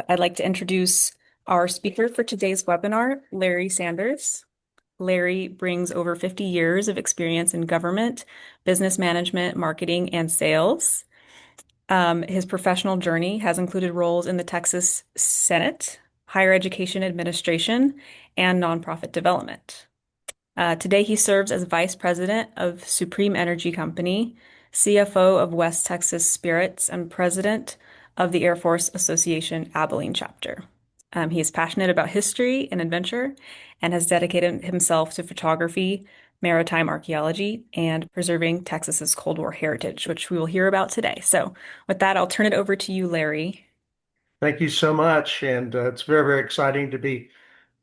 I'd like to introduce our speaker for today's webinar, Larry Sanders. Larry brings over 50 years of experience in government, business management, marketing, and sales. His professional journey has included roles in the Texas Senate, higher education administration, and nonprofit development. Today, he serves as Vice President of Supreme Energy Company, CFO of West Texas Spirits, and President of the Air Force Association Abilene chapter. He is passionate about history and adventure and has dedicated himself to photography, maritime archaeology, and preserving Texas's Cold War heritage, which we will hear about today. So, with that, I'll turn it over to you, Larry. Thank you so much. And it's very, very exciting to be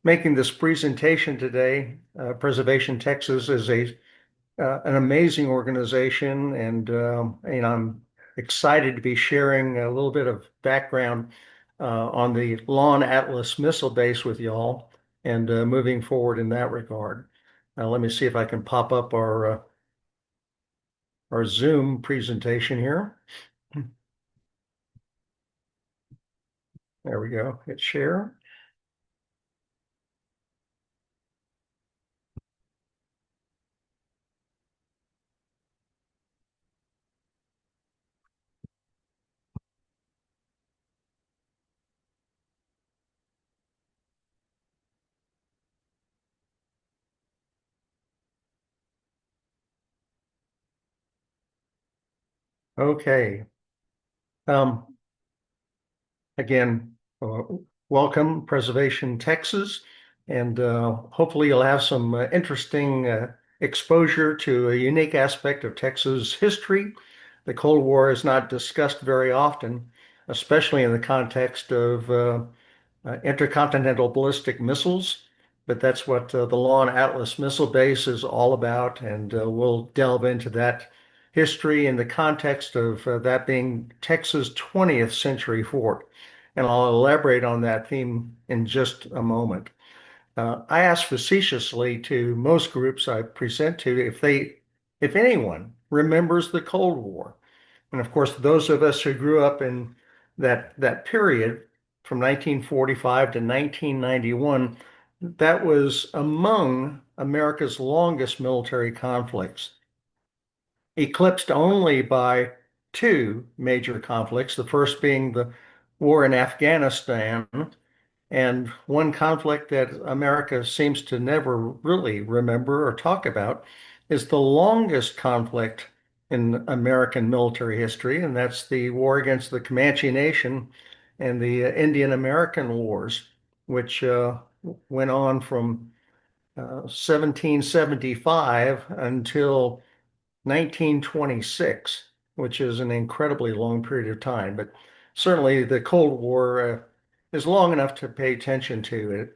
making this presentation today. Preservation Texas is an amazing organization, and I'm excited to be sharing a little bit of background on the Lawn Atlas Missile Base with y'all and moving forward in that regard. Let me see if I can pop up our Zoom presentation here. There we go. Hit share. Okay. Um, Again, welcome, Preservation Texas, and hopefully you'll have some interesting exposure to a unique aspect of Texas history. The Cold War is not discussed very often, especially in the context of intercontinental ballistic missiles, but that's what the Lawn Atlas Missile Base is all about, and we'll delve into that history in the context of that being Texas' 20th century fort. And I'll elaborate on that theme in just a moment. I ask facetiously to most groups I present to if anyone remembers the Cold War. And of course, those of us who grew up in that period from 1945 to 1991, that was among America's longest military conflicts, eclipsed only by two major conflicts, the first being the war in Afghanistan, and one conflict that America seems to never really remember or talk about is the longest conflict in American military history, and that's the war against the Comanche Nation and the Indian American Wars, which went on from 1775 until 1926, which is an incredibly long period of time. But certainly the Cold War is long enough to pay attention to.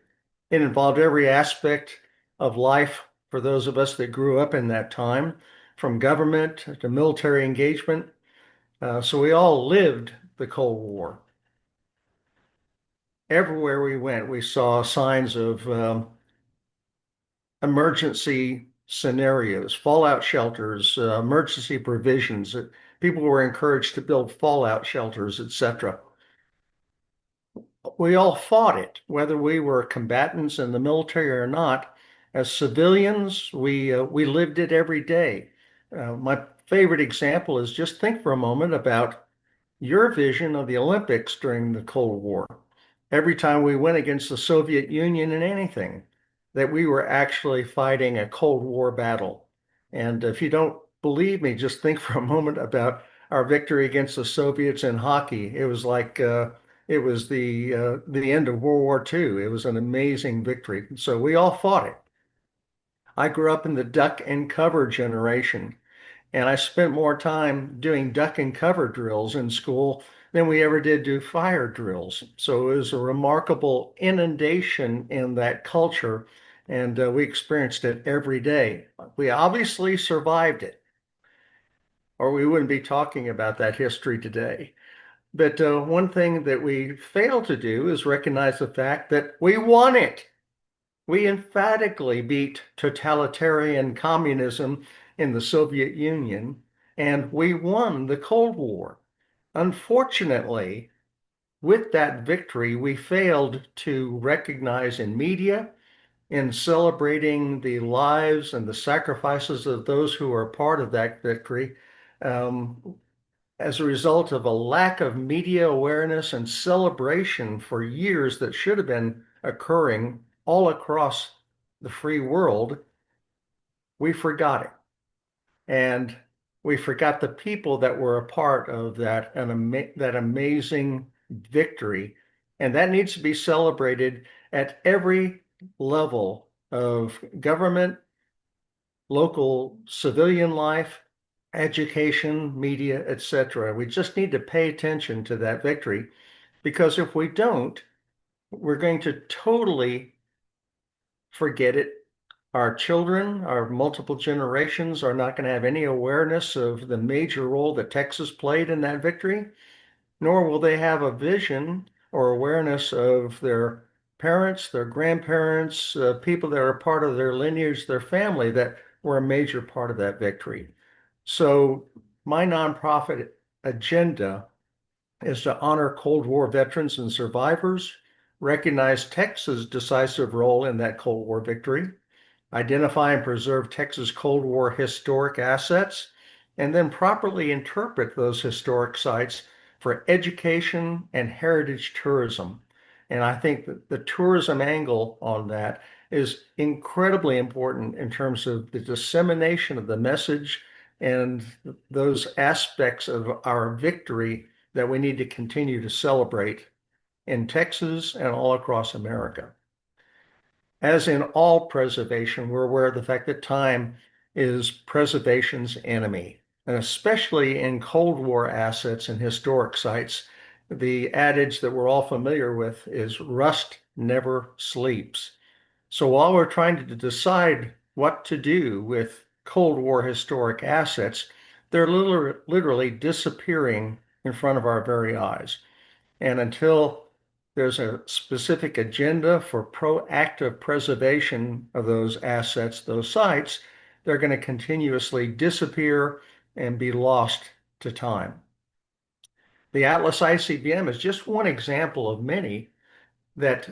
It involved every aspect of life for those of us that grew up in that time, from government to military engagement. So we all lived the Cold War. Everywhere we went, we saw signs of emergency scenarios, fallout shelters, emergency provisions. People were encouraged to build fallout shelters, etc. We all fought it, whether we were combatants in the military or not. As civilians, we lived it every day. My favorite example is just think for a moment about your vision of the Olympics during the Cold War. Every time we went against the Soviet Union in anything, that we were actually fighting a Cold War battle. And if you don't believe me, just think for a moment about our victory against the Soviets in hockey. It was like it was the end of World War II. It was an amazing victory. So we all fought it. I grew up in the duck and cover generation. And I spent more time doing duck and cover drills in school than we ever did do fire drills. So it was a remarkable inundation in that culture, and we experienced it every day. We obviously survived it, or we wouldn't be talking about that history today. But one thing that we fail to do is recognize the fact that we won it. We emphatically beat totalitarian communism in the Soviet Union, and we won the Cold War. Unfortunately, with that victory, we failed to recognize in media, in celebrating the lives and the sacrifices of those who are part of that victory, um, as a result of a lack of media awareness and celebration for years that should have been occurring all across the free world, we forgot it. And we forgot the people that were a part of that amazing victory. And that needs to be celebrated at every level of government, local civilian life, education, media, etc. We just need to pay attention to that victory because if we don't, we're going to totally forget it. Our children, our multiple generations are not going to have any awareness of the major role that Texas played in that victory, nor will they have a vision or awareness of their parents, their grandparents, people that are part of their lineage, their family that were a major part of that victory. So my nonprofit agenda is to honor Cold War veterans and survivors, recognize Texas' decisive role in that Cold War victory, identify and preserve Texas Cold War historic assets, and then properly interpret those historic sites for education and heritage tourism. And I think that the tourism angle on that is incredibly important in terms of the dissemination of the message and those aspects of our victory that we need to continue to celebrate in Texas and all across America. As in all preservation, we're aware of the fact that time is preservation's enemy. And especially in Cold War assets and historic sites, the adage that we're all familiar with is rust never sleeps. So while we're trying to decide what to do with Cold War historic assets, they're literally disappearing in front of our very eyes. And until there's a specific agenda for proactive preservation of those assets, those sites, they're going to continuously disappear and be lost to time. The Atlas ICBM is just one example of many that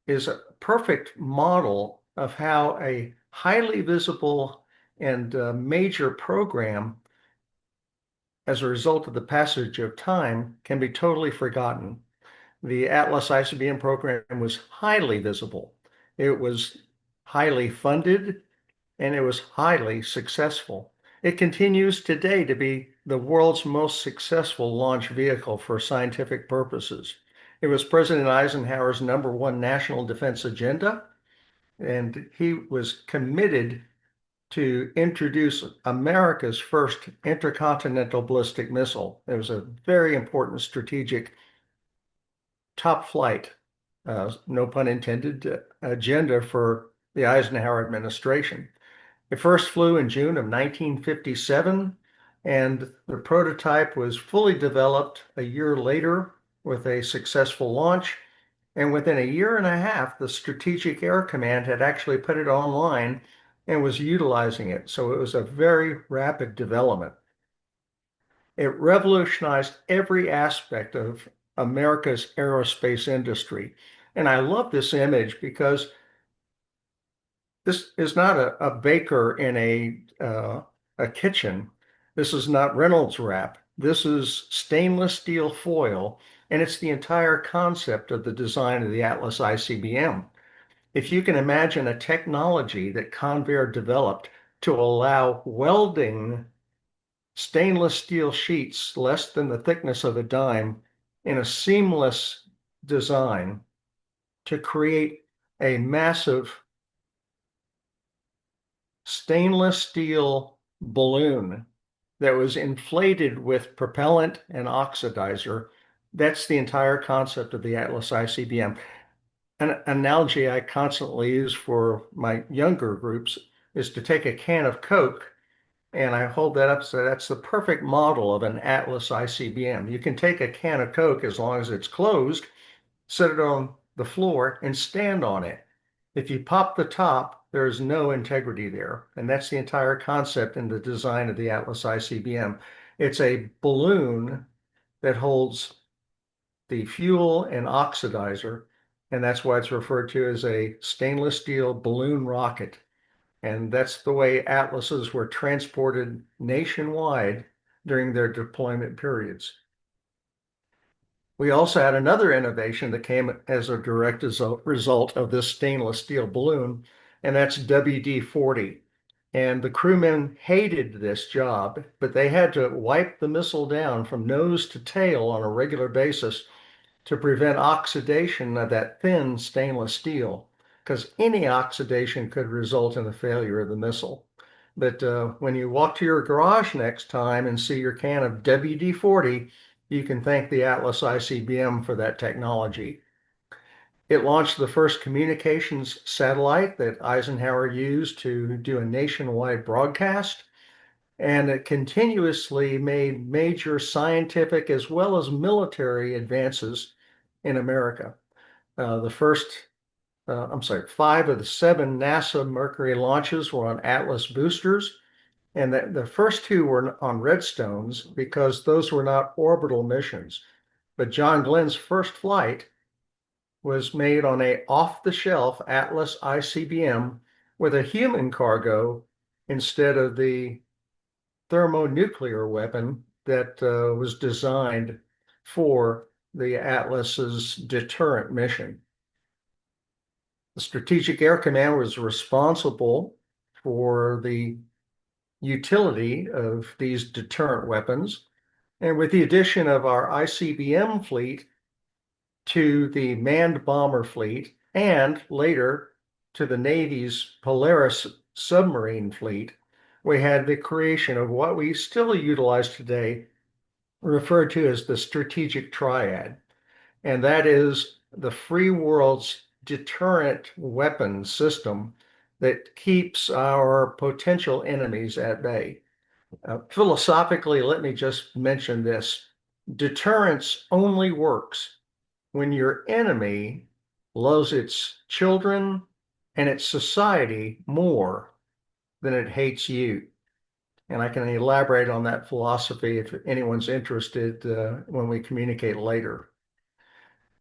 is a perfect model of how a highly visible and major program, as a result of the passage of time, can be totally forgotten. The Atlas ICBM program was highly visible. It was highly funded and it was highly successful. It continues today to be the world's most successful launch vehicle for scientific purposes. It was President Eisenhower's #1 national defense agenda, and he was committed to introduce America's first intercontinental ballistic missile. It was a very important strategic top flight, no pun intended, agenda for the Eisenhower administration. It first flew in June of 1957, and the prototype was fully developed a year later with a successful launch. And within a year and a half, the Strategic Air Command had actually put it online and was utilizing it. So it was a very rapid development. It revolutionized every aspect of America's aerospace industry. And I love this image because this is not a baker in a kitchen. This is not Reynolds wrap. This is stainless steel foil, and it's the entire concept of the design of the Atlas ICBM. If you can imagine a technology that Convair developed to allow welding stainless steel sheets less than the thickness of a dime in a seamless design to create a massive stainless steel balloon that was inflated with propellant and oxidizer. That's the entire concept of the Atlas ICBM. An analogy I constantly use for my younger groups is to take a can of Coke and I hold that up so that's the perfect model of an Atlas ICBM. You can take a can of Coke as long as it's closed, set it on the floor, and stand on it. If you pop the top, there is no integrity there. And that's the entire concept in the design of the Atlas ICBM. It's a balloon that holds the fuel and oxidizer, and that's why it's referred to as a stainless steel balloon rocket. And that's the way Atlases were transported nationwide during their deployment periods. We also had another innovation that came as a direct result of this stainless steel balloon, and that's WD-40. And the crewmen hated this job, but they had to wipe the missile down from nose to tail on a regular basis to prevent oxidation of that thin stainless steel, because any oxidation could result in the failure of the missile. But when you walk to your garage next time and see your can of WD-40, you can thank the Atlas ICBM for that technology. It launched the first communications satellite that Eisenhower used to do a nationwide broadcast, and it continuously made major scientific as well as military advances in America. The first, I'm sorry, 5 of the 7 NASA Mercury launches were on Atlas boosters, and the first 2 were on Redstones because those were not orbital missions. But John Glenn's first flight was made on a off-the-shelf Atlas ICBM with a human cargo instead of the thermonuclear weapon that was designed for the Atlas's deterrent mission. The Strategic Air Command was responsible for the utility of these deterrent weapons. And with the addition of our ICBM fleet to the manned bomber fleet and later to the Navy's Polaris submarine fleet, we had the creation of what we still utilize today, referred to as the strategic triad. And that is the free world's deterrent weapon system that keeps our potential enemies at bay. Philosophically, let me just mention this. Deterrence only works when your enemy loves its children and its society more than it hates you. And I can elaborate on that philosophy if anyone's interested when we communicate later.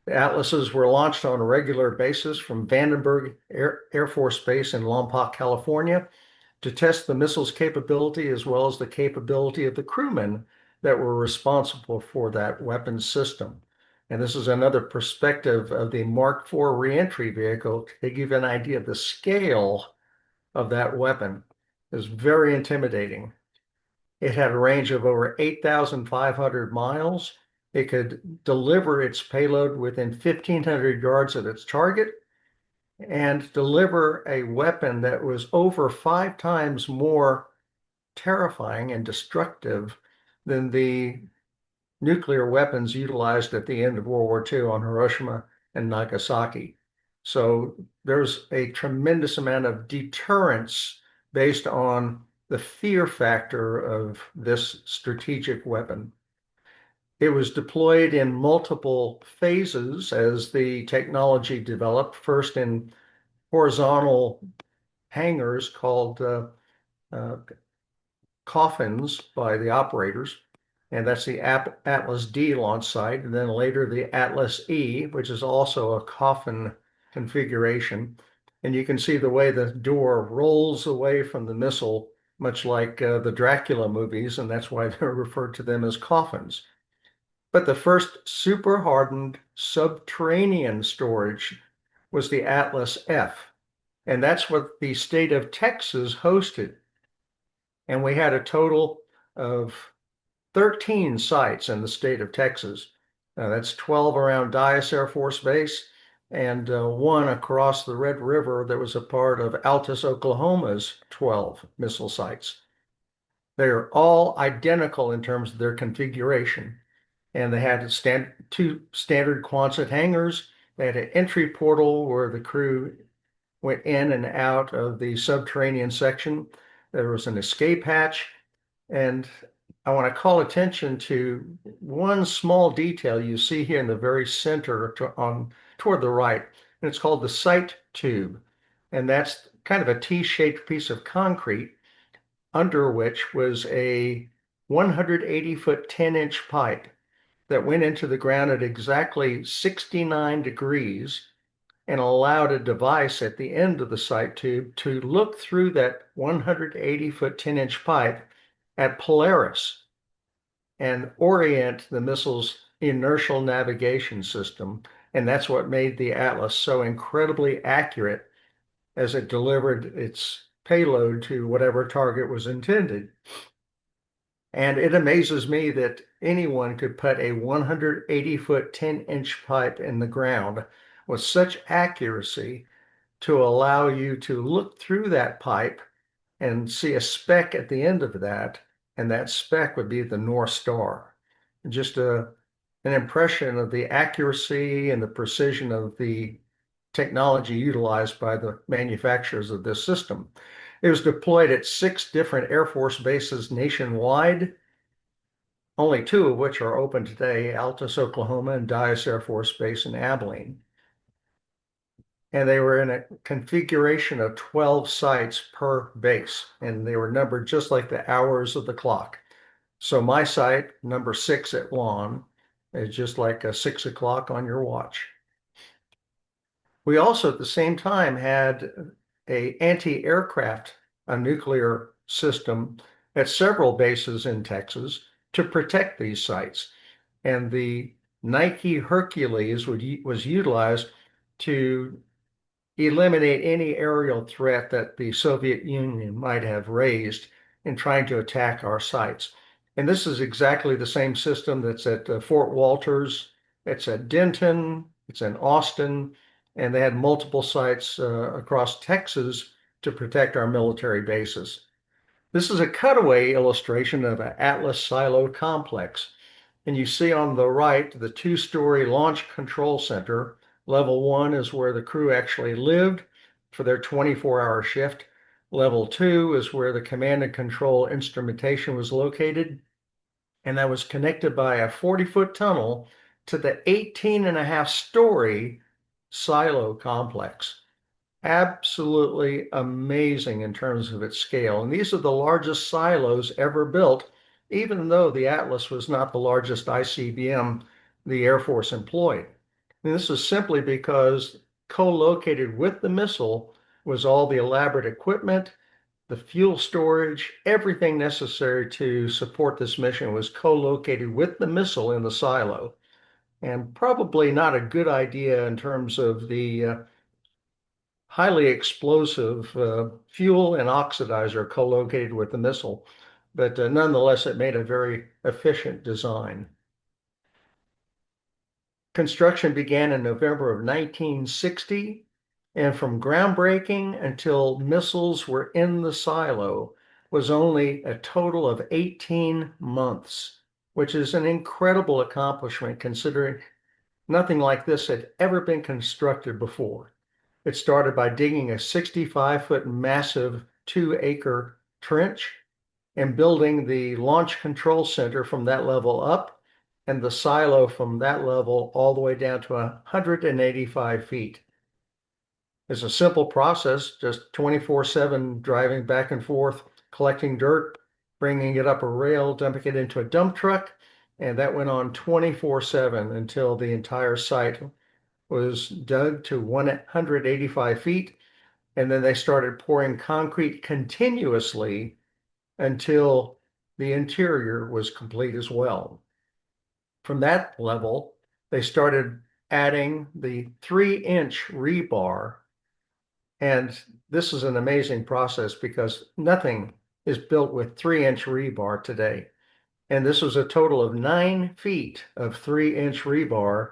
The Atlases were launched on a regular basis from Vandenberg Air Force Base in Lompoc, California, to test the missile's capability as well as the capability of the crewmen that were responsible for that weapons system. And this is another perspective of the Mark IV reentry vehicle to give you an idea of the scale of that weapon. It was very intimidating. It had a range of over 8,500 miles. It could deliver its payload within 1,500 yards of its target and deliver a weapon that was over 5 times more terrifying and destructive than the nuclear weapons utilized at the end of World War II on Hiroshima and Nagasaki. So there's a tremendous amount of deterrence based on the fear factor of this strategic weapon. It was deployed in multiple phases as the technology developed, first in horizontal hangars called uh, coffins by the operators, and that's the Atlas D launch site, and then later the Atlas E, which is also a coffin configuration. And you can see the way the door rolls away from the missile, much like the Dracula movies, and that's why they're referred to them as coffins. But the first super hardened subterranean storage was the Atlas F, and that's what the state of Texas hosted. And we had a total of 13 sites in the state of Texas. That's 12 around Dyess Air Force Base and 1 across the Red River that was a part of Altus, Oklahoma's 12 missile sites. They're all identical in terms of their configuration. And they had 2 standard Quonset hangars. They had an entry portal where the crew went in and out of the subterranean section. There was an escape hatch, and I want to call attention to one small detail you see here in the very center toward the right, and it's called the sight tube. And that's kind of a T-shaped piece of concrete under which was a 180-foot 10-inch pipe. that went into the ground at exactly 69 degrees and allowed a device at the end of the sight tube to look through that 180-foot 10-inch pipe at Polaris and orient the missile's inertial navigation system. And that's what made the Atlas so incredibly accurate as it delivered its payload to whatever target was intended. And it amazes me that anyone could put a 180-foot 10-inch pipe in the ground with such accuracy to allow you to look through that pipe and see a speck at the end of that, and that speck would be the North Star. Just an impression of the accuracy and the precision of the technology utilized by the manufacturers of this system. It was deployed at 6 different Air Force bases nationwide, only 2 of which are open today, Altus, Oklahoma, and Dyess Air Force Base in Abilene. And they were in a configuration of 12 sites per base, and they were numbered just like the hours of the clock. So my site, number 6 at Lawn, is just like a 6 o'clock on your watch. We also at the same time had a anti-aircraft, a nuclear system at several bases in Texas to protect these sites. And the Nike Hercules was utilized to eliminate any aerial threat that the Soviet Union might have raised in trying to attack our sites. And this is exactly the same system that's at Fort Walters, it's at Denton, it's in Austin, and they had multiple sites across Texas to protect our military bases. This is a cutaway illustration of an Atlas silo complex. And you see on the right the 2-story launch control center. Level 1 is where the crew actually lived for their 24-hour shift. Level 2 is where the command and control instrumentation was located. And that was connected by a 40-foot tunnel to the 18.5-story silo complex. Absolutely amazing in terms of its scale. And these are the largest silos ever built, even though the Atlas was not the largest ICBM the Air Force employed. And this is simply because co-located with the missile was all the elaborate equipment, the fuel storage, everything necessary to support this mission was co-located with the missile in the silo. And probably not a good idea in terms of the highly explosive fuel and oxidizer co-located with the missile, but nonetheless, it made a very efficient design. Construction began in November of 1960, and from groundbreaking until missiles were in the silo was only a total of 18 months, which is an incredible accomplishment considering nothing like this had ever been constructed before. It started by digging a 65-foot massive 2-acre trench and building the launch control center from that level up and the silo from that level all the way down to 185 feet. It's a simple process, just 24/7 driving back and forth, collecting dirt, bringing it up a rail, dumping it into a dump truck, and that went on 24/7 until the entire site was dug to 185 feet, and then they started pouring concrete continuously until the interior was complete as well. From that level, they started adding the 3-inch rebar, and this is an amazing process because nothing is built with 3-inch rebar today. And this was a total of 9 feet of 3-inch rebar.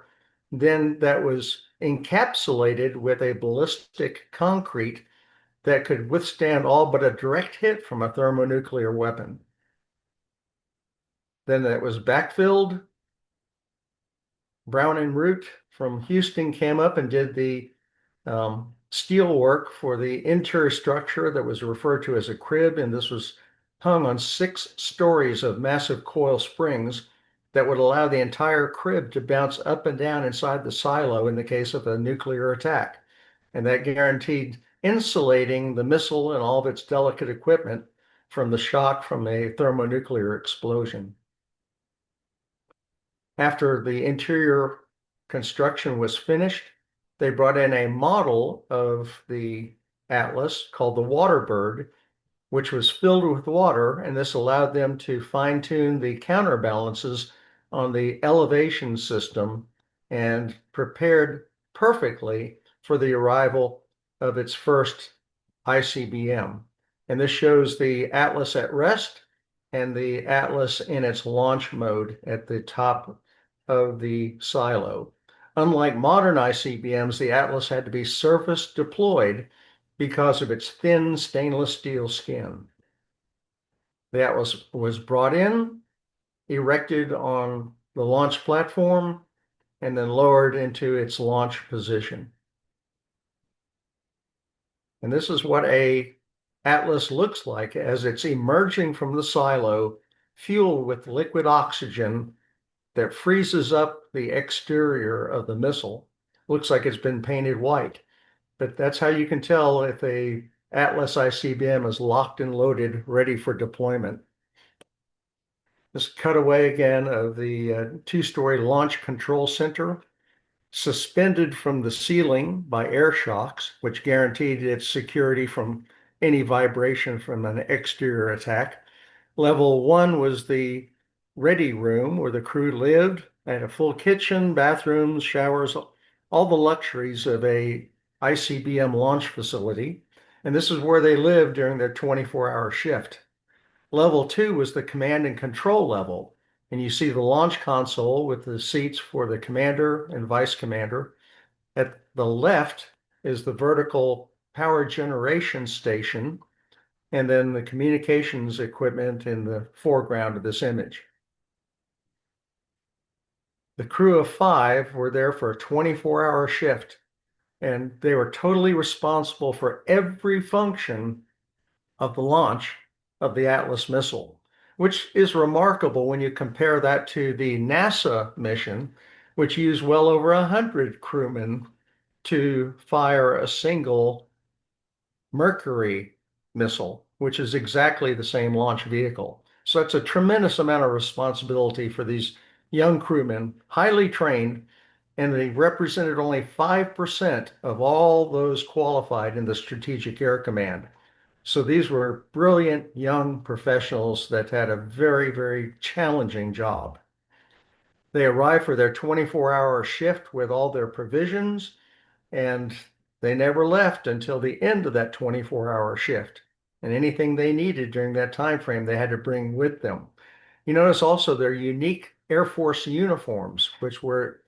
Then that was encapsulated with a ballistic concrete that could withstand all but a direct hit from a thermonuclear weapon. Then that was backfilled. Brown and Root from Houston came up and did the steel work for the interior structure that was referred to as a crib, and this was hung on 6 stories of massive coil springs that would allow the entire crib to bounce up and down inside the silo in the case of a nuclear attack. And that guaranteed insulating the missile and all of its delicate equipment from the shock from a thermonuclear explosion. After the interior construction was finished, they brought in a model of the Atlas called the Waterbird, which was filled with water, and this allowed them to fine-tune the counterbalances on the elevation system and prepared perfectly for the arrival of its first ICBM. And this shows the Atlas at rest and the Atlas in its launch mode at the top of the silo. Unlike modern ICBMs, the Atlas had to be surface deployed because of its thin stainless steel skin. The Atlas was brought in, erected on the launch platform, and then lowered into its launch position. And this is what a Atlas looks like as it's emerging from the silo, fueled with liquid oxygen that freezes up the exterior of the missile. Looks like it's been painted white, but that's how you can tell if a Atlas ICBM is locked and loaded, ready for deployment. This cutaway again of the two-story launch control center, suspended from the ceiling by air shocks, which guaranteed its security from any vibration from an exterior attack. Level one was the ready room where the crew lived. They had a full kitchen, bathrooms, showers, all the luxuries of a ICBM launch facility. And this is where they lived during their 24-hour shift. Level two was the command and control level. And you see the launch console with the seats for the commander and vice commander. At the left is the vertical power generation station, and then the communications equipment in the foreground of this image. The crew of five were there for a 24-hour shift, and they were totally responsible for every function of the launch of the Atlas missile, which is remarkable when you compare that to the NASA mission, which used well over 100 crewmen to fire a single Mercury missile, which is exactly the same launch vehicle. So it's a tremendous amount of responsibility for these young crewmen, highly trained, and they represented only 5% of all those qualified in the Strategic Air Command. So these were brilliant young professionals that had a very, very challenging job. They arrived for their 24-hour shift with all their provisions, and they never left until the end of that 24-hour shift. And anything they needed during that time frame, they had to bring with them. You notice also their unique Air Force uniforms, which were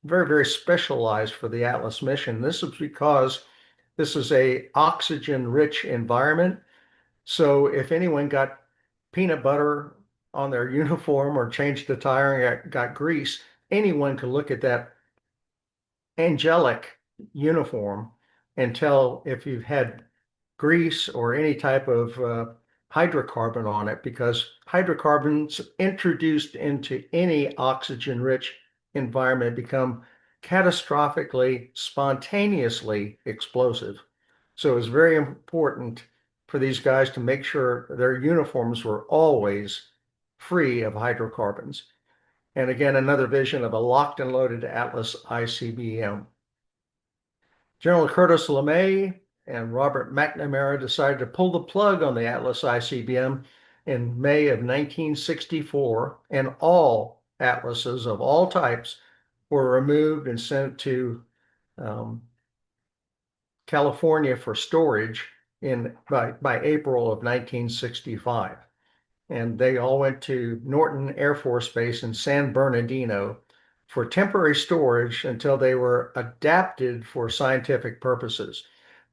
very, very specialized for the Atlas mission. This is because this is a oxygen-rich environment. So if anyone got peanut butter on their uniform or changed the tire and got grease, anyone could look at that angelic uniform and tell if you've had grease or any type of hydrocarbon on it, because hydrocarbons introduced into any oxygen-rich environment become catastrophically, spontaneously explosive. So it's very important for these guys to make sure their uniforms were always free of hydrocarbons. And again, another vision of a locked and loaded Atlas ICBM. General Curtis LeMay and Robert McNamara decided to pull the plug on the Atlas ICBM in May of 1964, and all Atlases of all types were removed and sent to California for storage by April of 1965. And they all went to Norton Air Force Base in San Bernardino for temporary storage until they were adapted for scientific purposes.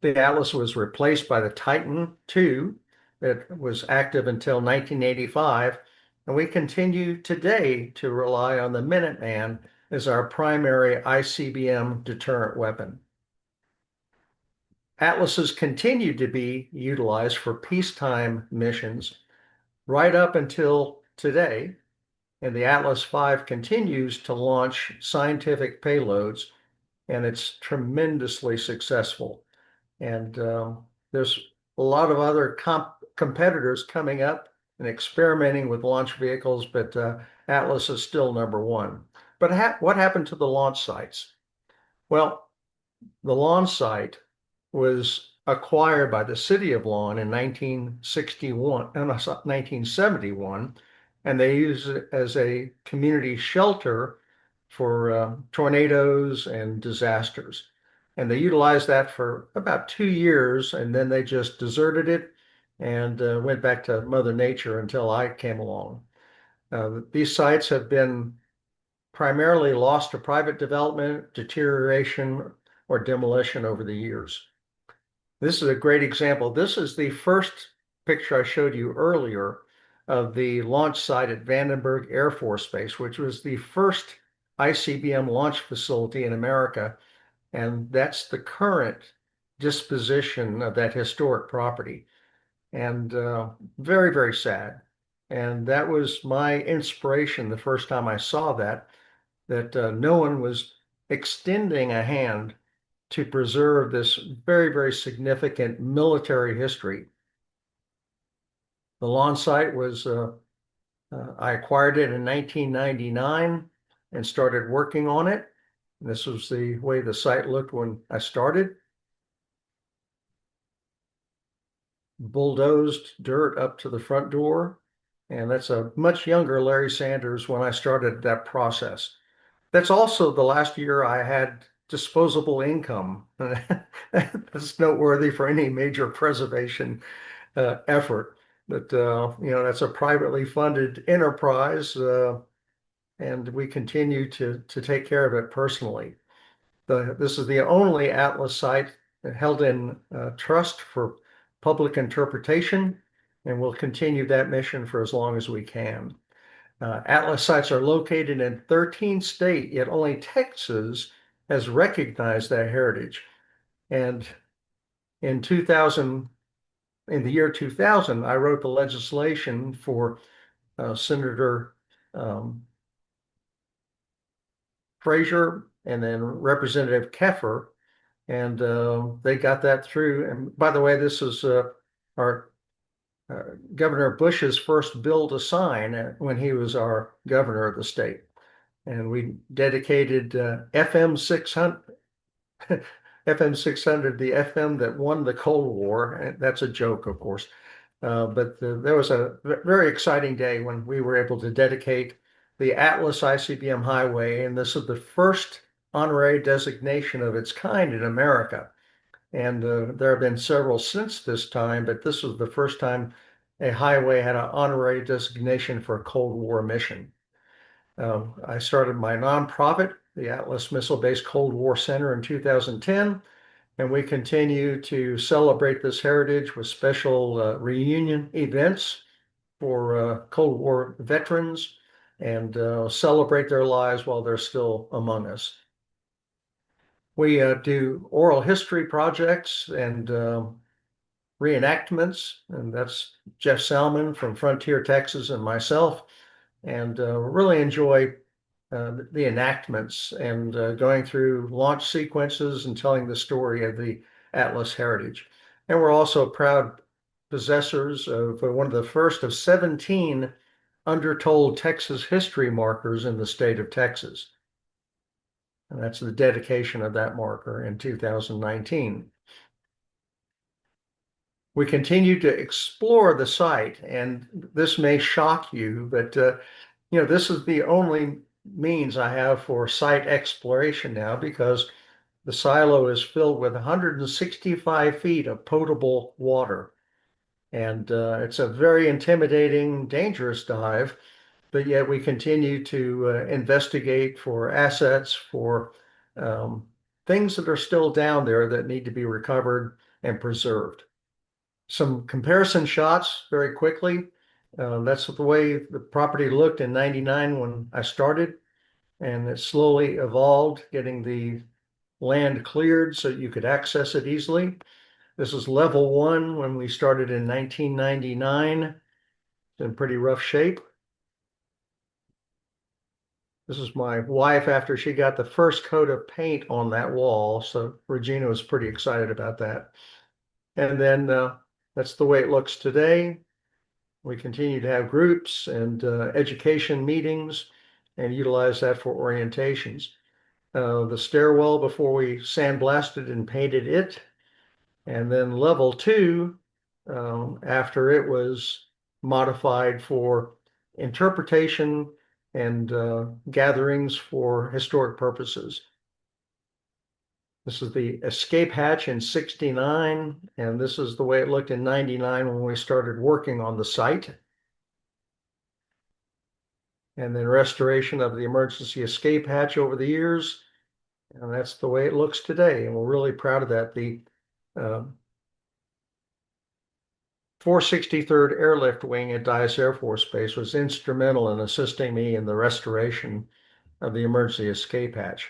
The Atlas was replaced by the Titan II that was active until 1985, and we continue today to rely on the Minuteman as our primary ICBM deterrent weapon. Atlases continue to be utilized for peacetime missions right up until today, and the Atlas V continues to launch scientific payloads, and it's tremendously successful. And there's a lot of other competitors coming up and experimenting with launch vehicles, but Atlas is still number one. But what happened to the launch sites? Well, the launch site was acquired by the city of Lawn in 1961, 1971, and they used it as a community shelter for tornadoes and disasters. And they utilized that for about 2 years, and then they just deserted it and went back to Mother Nature until I came along. These sites have been primarily lost to private development, deterioration, or demolition over the years. This is a great example. This is the first picture I showed you earlier of the launch site at Vandenberg Air Force Base, which was the first ICBM launch facility in America. And that's the current disposition of that historic property. And very, very sad. And that was my inspiration the first time I saw that, no one was extending a hand to preserve this very, very significant military history. The lawn site was, I acquired it in 1999 and started working on it. And this was the way the site looked when I started. Bulldozed dirt up to the front door. And that's a much younger Larry Sanders when I started that process. That's also the last year I had disposable income. That's noteworthy for any major preservation effort. But that's a privately funded enterprise, and we continue to take care of it personally. This is the only Atlas site held in trust for public interpretation, and we'll continue that mission for as long as we can. Atlas sites are located in 13 states, yet only Texas has recognized that heritage. And in 2000, in the year 2000, I wrote the legislation for Senator Frazier and then Representative Keffer, and they got that through. And by the way, this is our Governor Bush's first bill to sign when he was our governor of the state. And we dedicated FM 600, FM 600, the FM that won the Cold War. And that's a joke, of course. But there was a very exciting day when we were able to dedicate the Atlas ICBM Highway. And this is the first honorary designation of its kind in America. And there have been several since this time, but this was the first time a highway had an honorary designation for a Cold War mission. I started my nonprofit, the Atlas Missile Base Cold War Center, in 2010, and we continue to celebrate this heritage with special reunion events for Cold War veterans and celebrate their lives while they're still among us. We do oral history projects and reenactments, and that's Jeff Salmon from Frontier, Texas, and myself, and really enjoy the enactments and going through launch sequences and telling the story of the Atlas heritage. And we're also proud possessors of one of the first of 17 undertold Texas history markers in the state of Texas. And that's the dedication of that marker in 2019. We continue to explore the site, and this may shock you, but this is the only means I have for site exploration now, because the silo is filled with 165 feet of potable water. And it's a very intimidating, dangerous dive, but yet we continue to investigate for assets, for things that are still down there that need to be recovered and preserved. Some comparison shots very quickly. That's the way the property looked in 99 when I started, and it slowly evolved, getting the land cleared so you could access it easily. This is level one when we started in 1999. It's in pretty rough shape. This is my wife after she got the first coat of paint on that wall. So Regina was pretty excited about that. And then that's the way it looks today. We continue to have groups and education meetings. and utilized that for orientations. The stairwell before we sandblasted and painted it, and then level two after it was modified for interpretation and gatherings for historic purposes. This is the escape hatch in 69, and this is the way it looked in 99 when we started working on the site. And then restoration of the emergency escape hatch over the years. And that's the way it looks today. And we're really proud of that. The 463rd Airlift Wing at Dyess Air Force Base was instrumental in assisting me in the restoration of the emergency escape hatch.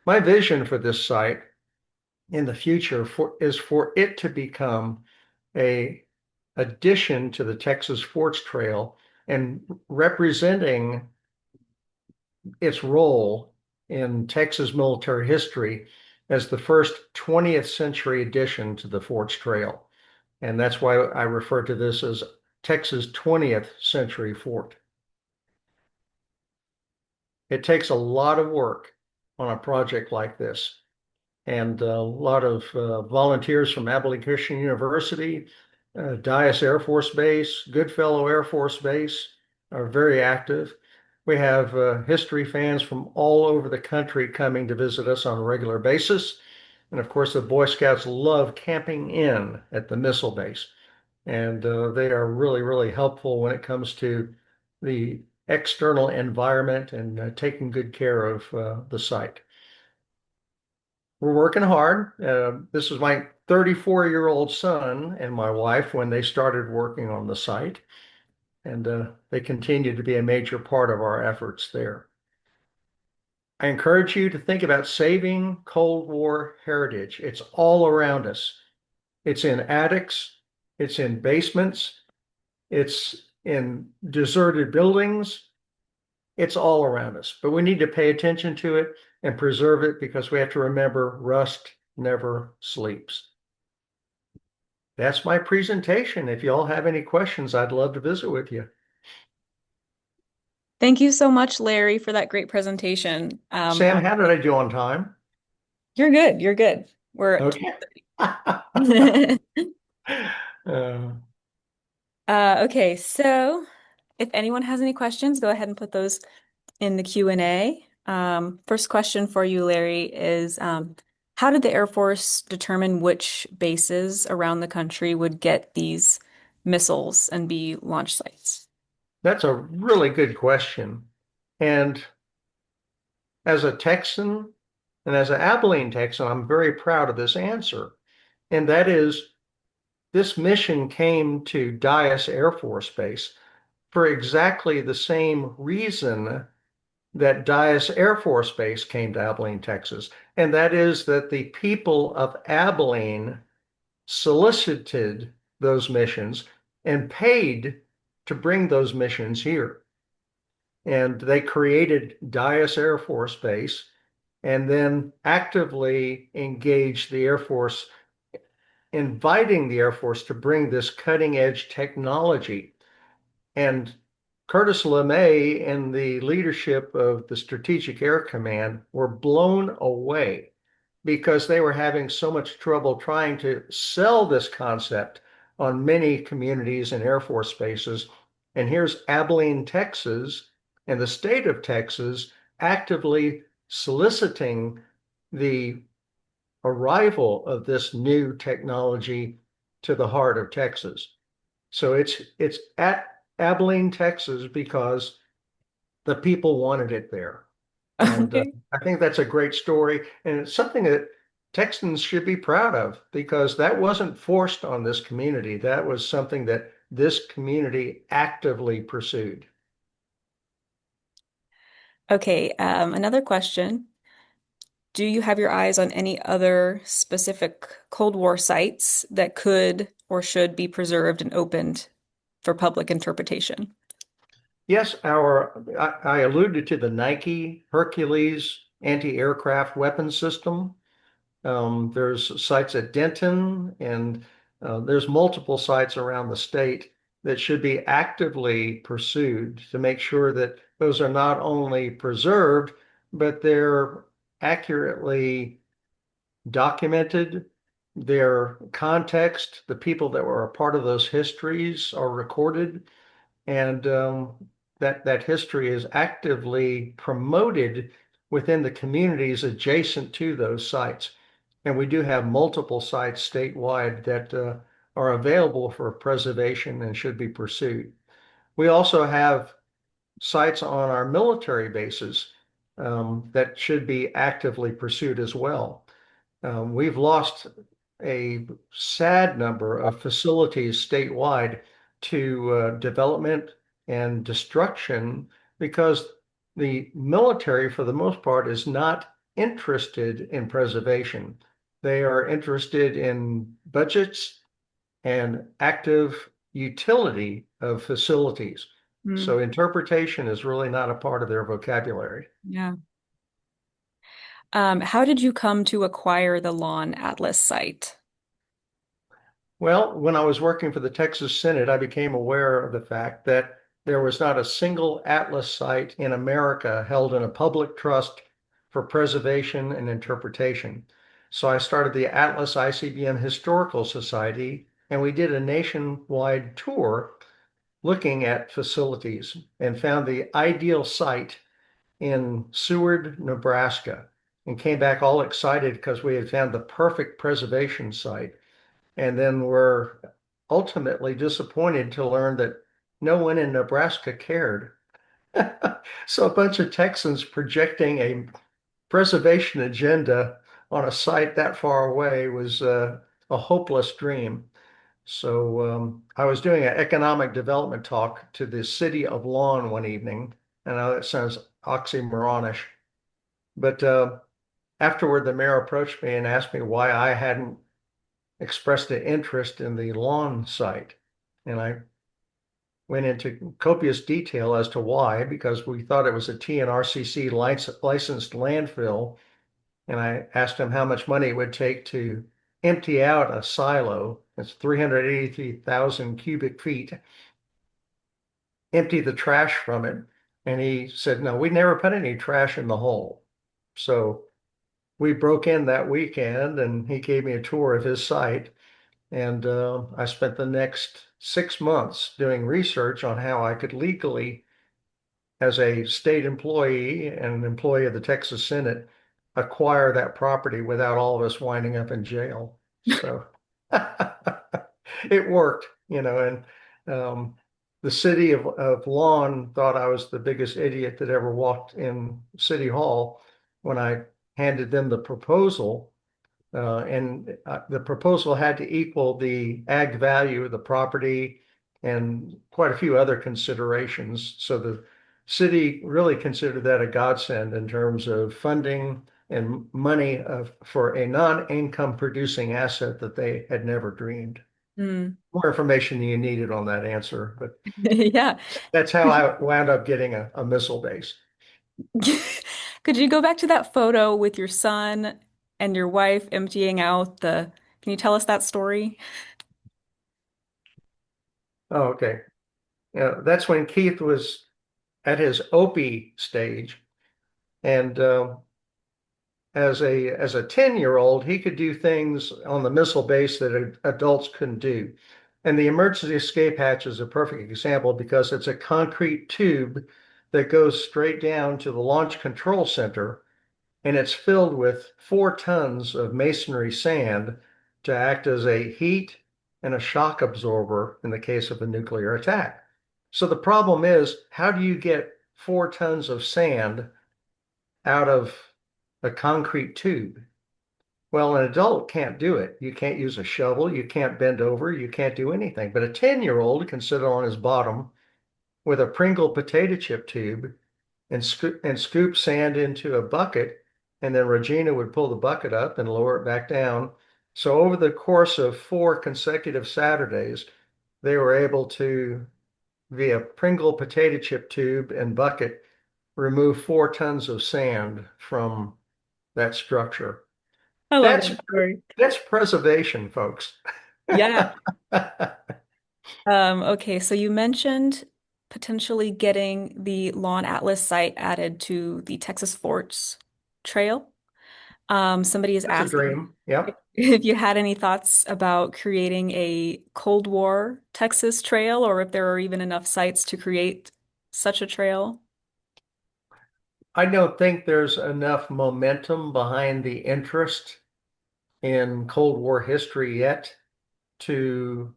My vision for this site in the future is for it to become a addition to the Texas Forts Trail and representing its role in Texas military history as the first 20th century addition to the Forts Trail. And that's why I refer to this as Texas 20th century fort. It takes a lot of work on a project like this, and a lot of volunteers from Abilene Christian University, Dyess Air Force Base, Goodfellow Air Force Base are very active. We have history fans from all over the country coming to visit us on a regular basis. And of course, the Boy Scouts love camping in at the missile base. And they are really, really helpful when it comes to the external environment and taking good care of the site. We're working hard. This is my 34-year-old son and my wife when they started working on the site, and they continue to be a major part of our efforts there. I encourage you to think about saving Cold War heritage. It's all around us. It's in attics, it's in basements, it's in deserted buildings. It's all around us, but we need to pay attention to it and preserve it because we have to remember rust never sleeps. That's my presentation. If you all have any questions, I'd love to visit with you. Thank you so much, Larry, for that great presentation. Sam, how did I do on time? You're good. You're good. We're at Okay. 12:30. Uh, Okay, so if anyone has any questions, go ahead and put those in the Q&A. First question for you, Larry, is how did the Air Force determine which bases around the country would get these missiles and be launch sites? that's a really good question. And as a Texan and as an Abilene Texan, I'm very proud of this answer. And that is this mission came to Dyess Air Force Base for exactly the same reason that Dyess Air Force Base came to Abilene, Texas. And that is that the people of Abilene solicited those missions and paid to bring those missions here. And they created Dyess Air Force Base and then actively engaged the Air Force, inviting the Air Force to bring this cutting edge technology. And Curtis LeMay and the leadership of the Strategic Air Command were blown away because they were having so much trouble trying to sell this concept on many communities and Air Force bases. And here's Abilene, Texas, and the state of Texas actively soliciting the arrival of this new technology to the heart of Texas. So it's at Abilene, Texas, because the people wanted it there. And Okay. I think that's a great story. And it's something that Texans should be proud of because that wasn't forced on this community. That was something that this community actively pursued. Okay, another question. Do you have your eyes on any other specific Cold War sites that could or should be preserved and opened for public interpretation? Yes, I alluded to the Nike Hercules anti-aircraft weapon system. There's sites at Denton, and there's multiple sites around the state that should be actively pursued to make sure that those are not only preserved, but they're accurately documented, their context, the people that were a part of those histories are recorded, and that history is actively promoted within the communities adjacent to those sites. And we do have multiple sites statewide that are available for preservation and should be pursued. We also have sites on our military bases that should be actively pursued as well. We've lost a sad number of facilities statewide to development and destruction because the military, for the most part, is not interested in preservation. They are interested in budgets and active utility of facilities. Mm, So interpretation is really not a part of their vocabulary. yeah. How did you come to acquire the Lawn Atlas site? Well, when I was working for the Texas Senate, I became aware of the fact that there was not a single Atlas site in America held in a public trust for preservation and interpretation. So I started the Atlas ICBM Historical Society, and we did a nationwide tour looking at facilities and found the ideal site in Seward, Nebraska, and came back all excited because we had found the perfect preservation site. And then were ultimately disappointed to learn that no one in Nebraska cared. So a bunch of Texans projecting a preservation agenda on a site that far away was a hopeless dream. So I was doing an economic development talk to the city of Lawn one evening. I know that sounds oxymoronish, but afterward, the mayor approached me and asked me why I hadn't expressed an interest in the lawn site. And I went into copious detail as to why, because we thought it was a TNRCC licensed landfill. And I asked him how much money it would take to empty out a silo. It's 383,000 cubic feet, empty the trash from it. And he said, no, we never put any trash in the hole. So we broke in that weekend and he gave me a tour of his site. And I spent the next 6 months doing research on how I could legally, as a state employee and an employee of the Texas Senate, acquire that property without all of us winding up in jail. So it worked, and the city of Lawn thought I was the biggest idiot that ever walked in City Hall when I handed them the proposal and the proposal had to equal the ag value of the property and quite a few other considerations. So the city really considered that a godsend in terms of funding and money for a non-income producing asset that they had never dreamed. Mm. More information than you needed on that answer, but Yeah. that's how I wound up getting a missile base. Could you go back to that photo with your son and your wife emptying out the, can you tell us that story? Oh, okay. Yeah, that's when Keith was at his Opie stage. And as a 10-year-old, he could do things on the missile base that adults couldn't do. And the emergency escape hatch is a perfect example because it's a concrete tube that goes straight down to the launch control center, and it's filled with 4 tons of masonry sand to act as a heat and a shock absorber in the case of a nuclear attack. So the problem is, how do you get 4 tons of sand out of a concrete tube? Well, an adult can't do it. You can't use a shovel, you can't bend over, you can't do anything. But a 10-year-old can sit on his bottom with a Pringle potato chip tube and scoop sand into a bucket, and then Regina would pull the bucket up and lower it back down. So over the course of 4 consecutive Saturdays, they were able to, via Pringle potato chip tube and bucket, remove 4 tons of sand from that structure. I love That's that story. that's preservation, folks. Yeah. Okay, so you mentioned potentially getting the Lawn Atlas site added to the Texas Forts Trail. Somebody is That's a asking dream. Yep. if you had any thoughts about creating a Cold War Texas trail, or if there are even enough sites to create such a trail. I don't think there's enough momentum behind the interest in Cold War history yet to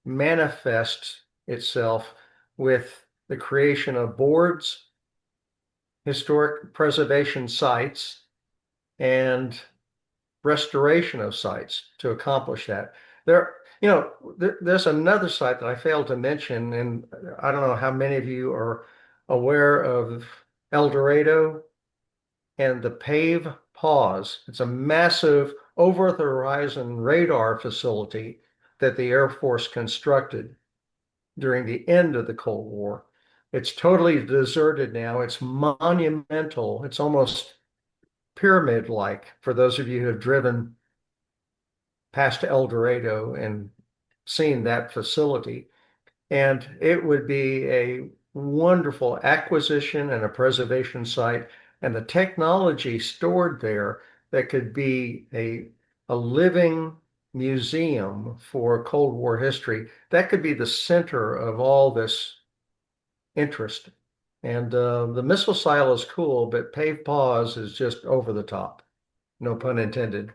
manifest itself with the creation of boards, historic preservation sites, and restoration of sites to accomplish that. There's another site that I failed to mention, and I don't know how many of you are aware of El Dorado and the PAVE pause. It's a massive over-the-horizon radar facility that the Air Force constructed during the end of the Cold War. It's totally deserted now. It's monumental. It's almost pyramid-like for those of you who have driven past El Dorado and seen that facility. And it would be a wonderful acquisition and a preservation site, and the technology stored there that could be a living museum for Cold War history. That could be the center of all this interest. And the missile silo is cool, but Pave Pause is just over the top. No pun intended.